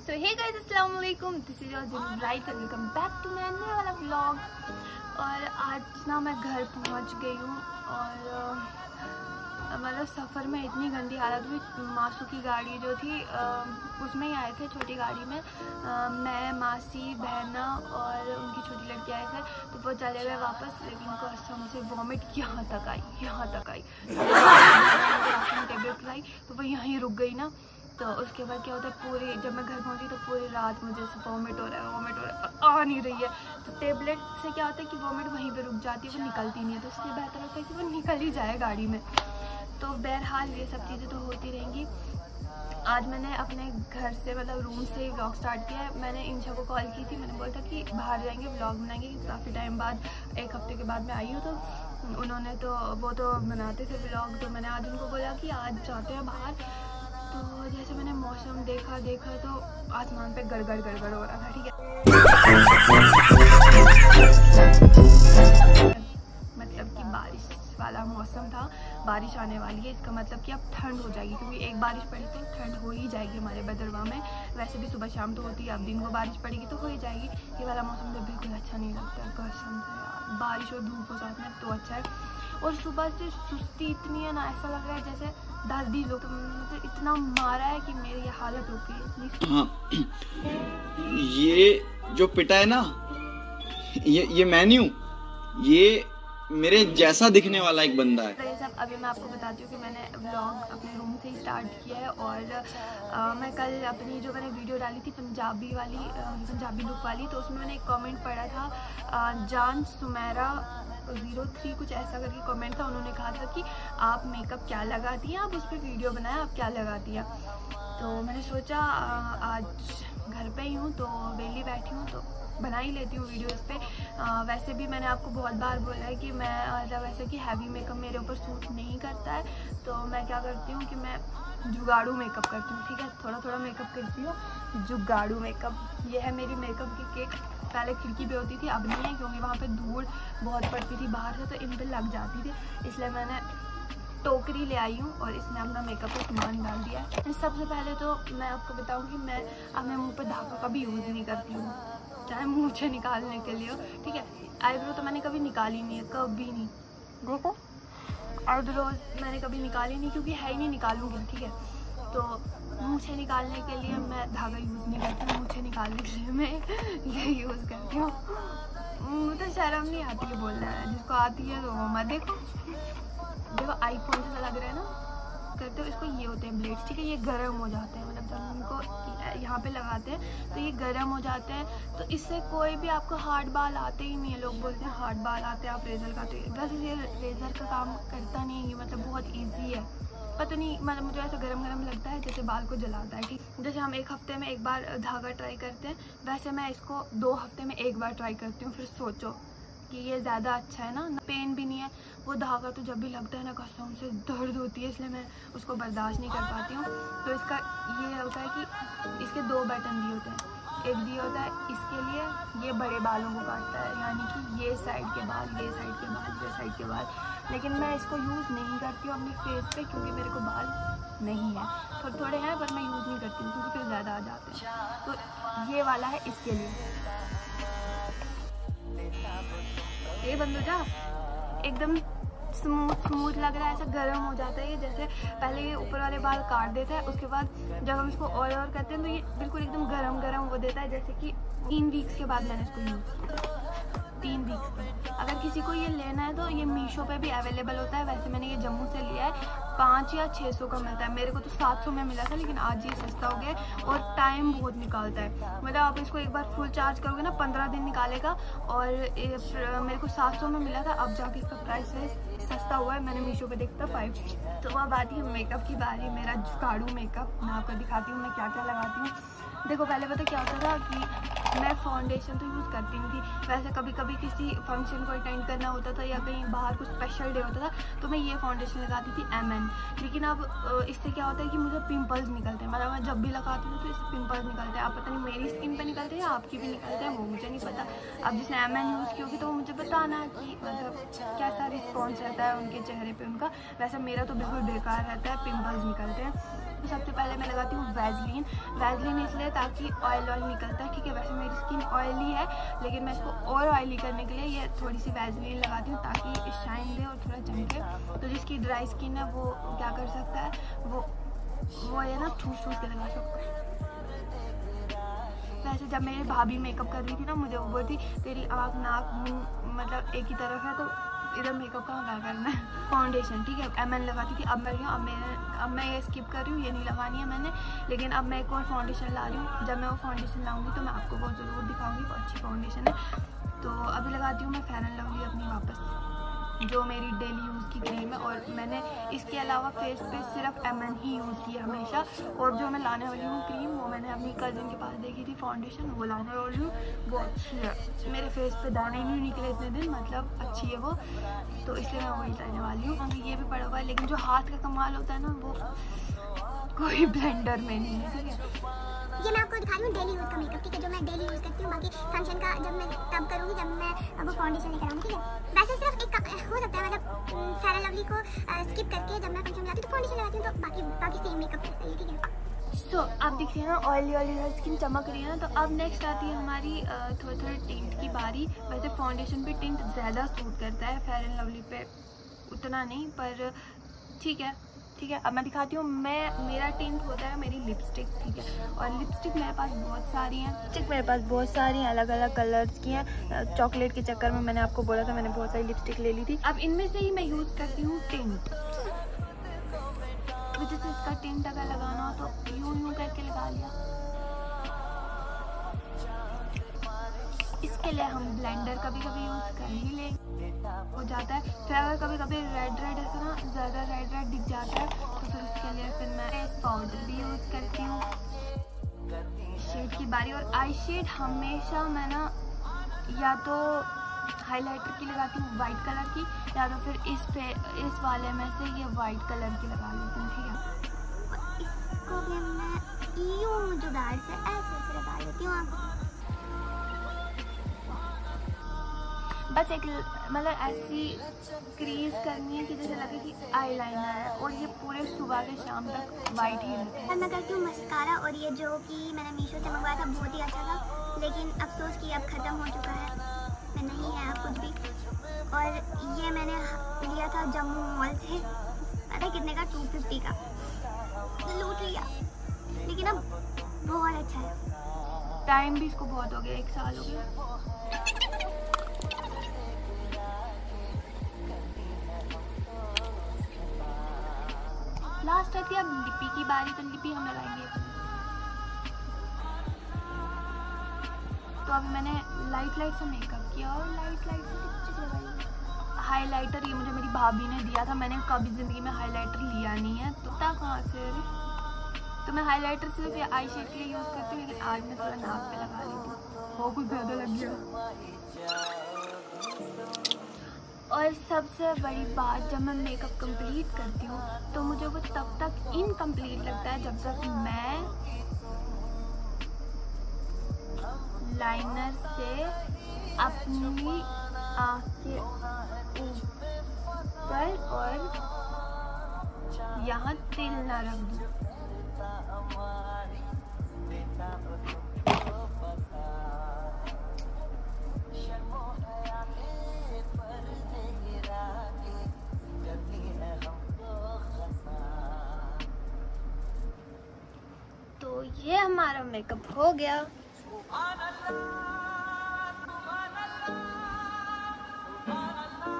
सो हे guys, अस्सलाम वालेकुम, this is your जिन right and welcome back to my नया वाला व्लॉग। और आज ना मैं घर पहुंच गई हूँ और मतलब सफ़र में इतनी गंदी हालत हुई। मासू की गाड़ी जो थी उसमें ही आए थे, छोटी गाड़ी में मैं, मासी, बहना और उनकी छोटी लड़की आए थे। तो वो चले गए वापस, लेकिन कसम से वॉमिट यहाँ तक आई टेबलेट लाई तो वो यहीं रुक गई ना। तो उसके बाद क्या होता है, पूरी जब मैं घर पहुंची तो पूरी रात मुझे से वॉमिट हो रहा है, आ नहीं रही है। तो टेबलेट से क्या होता है कि वॉमिट वहीं पे रुक जाती है, वो निकलती नहीं है। तो इसलिए बेहतर होता है कि वो निकल ही जाए गाड़ी में। तो बहरहाल ये सब चीज़ें तो होती रहेंगी। आज मैंने अपने घर से मतलब रूम से ही व्लॉग स्टार्ट किया है। मैंने इंशा को कॉल की थी, मैंने बोला था कि बाहर जाएंगे, व्लॉग बनाएंगे। काफ़ी टाइम बाद, एक हफ्ते के बाद मैं आई हूँ। तो उन्होंने तो वो तो बनाते थे व्लॉग, तो मैंने आज उनको बोला कि आज जाते हैं बाहर। तो जैसे मैंने मौसम देखा तो आसमान पे गड़गड़ हो रहा था, ठीक है। मतलब कि बारिश वाला मौसम था, बारिश आने वाली है। इसका मतलब कि अब ठंड हो जाएगी, क्योंकि एक बारिश पड़ी तो ठंड हो ही जाएगी हमारे बदरवा में। वैसे भी सुबह शाम तो होती है, अब दिन को बारिश पड़ेगी तो हो ही जाएगी। ये वाला मौसम तो बिल्कुल अच्छा नहीं लगता, कसम से यार। बारिश और धूप हो साथ में तो अच्छा है। और सुबह से सुस्ती इतनी है ना, ऐसा लग रहा है जैसे 10-20 लोग मतलब इतना मारा है कि मेरी ये हालत हो गई। हाँ, ये जो पिटा है ना, ये मेन्यू, ये मेरे जैसा दिखने वाला एक बंदा है। तो ये सब अभी मैं आपको बताती हूँ कि मैंने व्लॉग अपने रूम से ही स्टार्ट किया है। और मैं कल अपनी जो मैंने वीडियो डाली थी पंजाबी लुक वाली, तो उसमें मैंने एक कमेंट पढ़ा था, जान सुमेरा 03 कुछ ऐसा करके कमेंट था। उन्होंने कहा था कि आप मेकअप क्या लगाती हैं, आप उस पर वीडियो बनाएं, आप क्या लगाती हैं। तो मैंने सोचा आज घर पे ही हूँ तो वेली बैठी हूँ तो बना ही लेती हूँ वीडियो इस पर। वैसे भी मैंने आपको बहुत बार बोला है कि मैं मतलब वैसे कि हैवी मेकअप मेरे ऊपर सूट नहीं करता है। तो मैं क्या करती हूँ कि मैं जुगाड़ू मेकअप करती हूँ, ठीक है। थोड़ा मेकअप करती हूँ, जुगाड़ू मेकअप। ये है मेरी मेकअप की किट। पहले खिड़की पे होती थी, अब नहीं है, क्योंकि वहाँ पे धूल बहुत पड़ती थी बाहर से, तो इन पर लग जाती थी। इसलिए मैंने टोकरी ले आई हूँ और इसमें अपना मेकअप का सामान डाल दिया है। सबसे पहले तो मैं आपको बताऊँ कि मैं अपने मुँह पे धागा का भी यूज़ नहीं करती हूँ, चाहे मुँह से निकालने के लिए हो, ठीक है। आईब्रो तो मैंने कभी निकाली नहीं है, कभी नहीं। देखो, आईब्रोज मैंने कभी निकाली नहीं, क्योंकि है ही नहीं, निकालूंगी, ठीक है। तो मुँह से निकालने के लिए मैं धागा यूज़ नहीं करती हूँ, मुँह से निकालने के लिए मैं ये यूज़ करती हूँ। मुझे शर्म नहीं आती है बोलना है, जिसको आती है तो वो मत। देखो आईफोन से लग रहा है ना, करते हो इसको, ये होते हैं ब्लेड्स, ठीक है। ये गर्म हो जाते हैं, मतलब जब उनको यहाँ पे लगाते हैं तो ये गर्म हो जाते हैं। तो इससे कोई भी आपको हार्ड बाल आते ही नहीं है। लोग बोलते हैं हार्ड बाल आते हैं, आप रेजर खाते हैं, बस ये रेजर का काम करता नहीं है, मतलब बहुत ईजी है। पता नहीं, मतलब मुझे ऐसा गरम लगता है जैसे बाल को जलाता है, ठीक। जैसे हम एक हफ्ते में एक बार धागा ट्राई करते हैं, वैसे मैं इसको 2 हफ्ते में एक बार ट्राई करती हूँ। फिर सोचो कि ये ज़्यादा अच्छा है ना, पेन भी नहीं है। वो धागा तो जब भी लगता है ना, कसम से दर्द होती है, इसलिए मैं उसको बर्दाश्त नहीं कर पाती हूँ। तो इसका ये होता है कि इसके 2 बटन दिए होते हैं। एक दिया होता है इसके लिए, ये बड़े बालों को काटता है, यानी कि ये साइड के बाल, ये साइड के बाल, ये साइड के बाल। लेकिन मैं इसको यूज़ नहीं करती हूँ अपने फेस पे, क्योंकि मेरे को बाल नहीं है, थोड़े हैं, पर मैं यूज़ नहीं करती हूँ क्योंकि फिर ज़्यादा आ जाते हैं। तो ये वाला है इसके लिए। ये बंद हो जा, एकदम स्मूथ लग रहा है, ऐसा गर्म हो जाता है। ये जैसे पहले ये ऊपर वाले बाल काट देता है, उसके बाद जब हम इसको ऑयल करते हैं तो ये बिल्कुल एकदम गरम हो देता है। जैसे कि 3 वीक्स के बाद मैंने इसको यूज़ किया, 3 वीक्स में। अगर किसी को ये लेना है तो ये मीशो पे भी अवेलेबल होता है। वैसे मैंने ये जम्मू से लिया है, 5 या 600 का मिलता है। मेरे को तो 700 में मिला था, लेकिन आज ये सस्ता हो गया और टाइम बहुत निकालता है। मतलब आप इसको एक बार फुल चार्ज करोगे ना, 15 दिन निकालेगा। और मेरे को 700 में मिला था, अब जाके इसका प्राइस सस्ता हुआ है। मैंने मीशो पे देखा था 5। तो अब आती है मेकअप की बारी, मेरा जुगाड़ू मेकअप। मैं आपको दिखाती हूँ मैं क्या क्या लगाती हूँ। देखो, पहले पता क्या होता था कि मैं फाउंडेशन तो यूज़ करती नहीं थी। वैसे कभी किसी फंक्शन को अटेंड करना होता था या कहीं बाहर कुछ स्पेशल डे होता था तो मैं ये फाउंडेशन लगाती थी MN। लेकिन अब इससे क्या होता है कि मुझे पिंपल्स निकलते हैं। मतलब मैं जब भी लगाती हूँ तो इससे पिंपल्स निकलते हैं। आप पता नहीं मेरी स्किन पे निकलते हैं या आपकी भी निकलते हैं, वो मुझे नहीं पता। अब जिसने MN यूज़ की होगी तो वो मुझे बताना कि मतलब कैसा रिस्पॉन्स रहता है उनके चेहरे पर उनका। वैसे मेरा तो बिल्कुल बेकार रहता है, पिंपल्स निकलते हैं। तो सबसे पहले मैं लगाती हूँ वैसलीन इसलिए ताकि ऑयल निकलता है, ठीक है। वैसे मेरी स्किन ऑयली है लेकिन मैं इसको और ऑयली करने के लिए ये थोड़ी सी वैसलीन लगाती हूँ ताकि शाइन दे और थोड़ा चमके। तो जिसकी ड्राई स्किन है वो क्या कर सकता है, वो ये ना ठूस के लगा सकता है। वैसे जब मेरी भाभी मेकअप कर रही थी ना, मुझे वो बोलती तेरी आँख नाक मुँह मतलब एक ही तरफ है तो इधर मेकअप का क्या करना है। फाउंडेशन, ठीक है, मैंने लगाती थी, अब मैं ये स्किप कर रही हूँ, ये नहीं लगानी है मैंने। लेकिन अब मैं एक और फाउंडेशन ला रही हूँ। जब मैं वो फाउंडेशन लाऊंगी तो मैं आपको बहुत ज़रूर दिखाऊंगी, वो अच्छी फाउंडेशन है। तो अभी लगाती हूँ मैं फेयर एंड लवली अपनी वापस, जो मेरी डेली यूज़ की क्रीम है। और मैंने इसके अलावा फेस पे सिर्फ एमएन ही यूज़ किया हमेशा। और जो मैं लाने वाली हूँ क्रीम, वो मैंने अपनी कज़न के पास देखी थी फाउंडेशन, वो लाने वाली हूँ, वो अच्छी है। मेरे फेस पे दाने नहीं निकले इतने दिन, मतलब अच्छी है वो, तो इसलिए मैं वही लाने वाली हूँ। ये भी पड़ा हुआ है, लेकिन जो हाथ का कमाल होता है ना, वो कोई ब्लेंडर में नहीं है, ठीक है। ये मैं आपको दिखा रही हूँ डेली यूज़ का मेकअप, ठीक है, जो मैं डेली यूज़ करती हूँ। बाकी फंक्शन का जब मैं तब करूँगी जब मैं वो फाउंडेशन लेकर आऊँगी, ठीक है। वैसे सिर्फ एक हो सकता है, मतलब फेयर एंड लवली को स्किप करके जब मैं फंक्शन में आती हूँ तो फाउंडेशन लगाती हूँ, तो बाकी सेम मेकअप है, ठीक है। सो अब दिख रही है ना ऑयली स्किन चमक रही है ना। तो अब नेक्स्ट आती है हमारी थोड़ी टिंट की बारी। वैसे फाउंडेशन पे टिंट ज़्यादा सूट करता है, फेयर एंड लवली पे उतना नहीं, पर ठीक है। अब मैं दिखाती हूँ। मेरा टिंट होता है मेरी लिपस्टिक, ठीक है। और लिपस्टिक मेरे पास बहुत सारी हैं, अलग अलग कलर्स की हैं। चॉकलेट के चक्कर में मैंने आपको बोला था, मैंने बहुत सारी लिपस्टिक ले ली थी। अब इनमें से ही मैं यूज़ करती हूँ टिंट। तो जैसे इसका टिंट अगर लगाना हो तो यूं करके लगा लिया। इसके लिए हम ब्लेंडर कभी यूज़ कर ही ले, हो जाता है। फिर अगर कभी रेड ऐसा ना ज़्यादा रेड दिख जाता है तो फिर उसके लिए फिर मैं फेस पाउडर भी यूज़ करती हूँ। शेड की बारी, और आई शेड हमेशा मैं ना या तो हाइलाइटर की लगाती हूँ वाइट कलर की, या तो फिर इस वाले में से ये वाइट कलर की लगा लेती हूँ, ठीक है। और इसको भी मैं यूं जुगाड़ से ऐसे लगा लेती हूँ। बस एक मतलब ऐसी क्रीज करनी है कि जैसे लगे कि आईलाइनर है, और ये पूरे सुबह से शाम तक वाइट ही रहता है। मैं करती हूँ मस्कारा, और ये जो कि मैंने मीशो से मंगवाया था बहुत ही अच्छा था, लेकिन अफसोस कि अब ख़त्म हो चुका है, मैं नहीं है अब कुछ भी। और ये मैंने लिया था जम्मू मॉल से, पता है कितने का, 250 का, तो लूट लिया, लेकिन अब बहुत अच्छा है। टाइम भी इसको बहुत हो गया, 1 साल हो गया। लास्ट आती है अब लिपी की बारी, तो लिपी हम लगाएंगे। तो अभी मैंने लाइट से मेकअप किया और लाइट से लिपस्टिक लगाई। हाइलाइटर ये मुझे मेरी भाभी ने दिया था, मैंने कभी ज़िंदगी में हाइलाइटर लिया नहीं है, तो कहाँ से। तो मैं हाइलाइटर सिर्फ ये आई शेड के लिए यूज़ करती हूँ, लेकिन आज मैं थोड़ा नाक पे लगा लेती हूँ, वो कुछ ज़्यादा लग गया। और सबसे बड़ी बात, जब मैं मेकअप कंप्लीट करती हूँ तो मुझे वो तब तक इनकम्प्लीट लगता है जब तक मैं लाइनर से अपनी आँख के ऊपर और यहाँ तिल ना रख दूँ। तो ये हमारा मेकअप हो गया।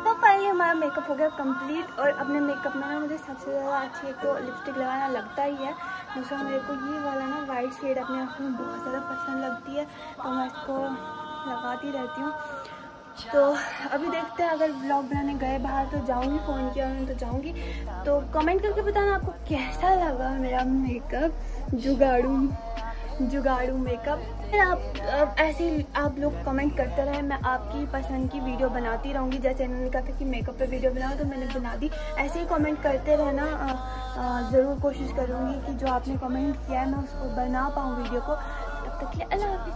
तो फाइनली हमारा मेकअप हो गया कंप्लीट। और अपने मेकअप में ना मुझे सबसे ज़्यादा अच्छी एक तो लिपस्टिक लगाना लगता ही है, दूसरा मेरे को ये वाला ना वाइट शेड अपने आँखों में बहुत ज़्यादा पसंद लगती है, तो मैं इसको लगाती रहती हूँ। तो अभी देखते हैं, अगर व्लॉग बनाने गए बाहर तो जाऊँगी, फ़ोन किया उन्होंने तो जाऊँगी। तो कमेंट करके बताना आपको कैसा लगा मेरा मेकअप, जुगाड़ू मेकअप। फिर आप ऐसे ही आप लोग कमेंट करते रहे, मैं आपकी पसंद की वीडियो बनाती रहूँगी। जैसे इन्होंने कहा था कि मेकअप पे वीडियो बनाओ, तो मैंने बना दी। ऐसे ही कमेंट करते रहना, ज़रूर कोशिश करूँगी कि जो आपने कमेंट किया है मैं उसको बना पाऊँ वीडियो को। तब तक के लिए अल्लाह हाफ़िज़।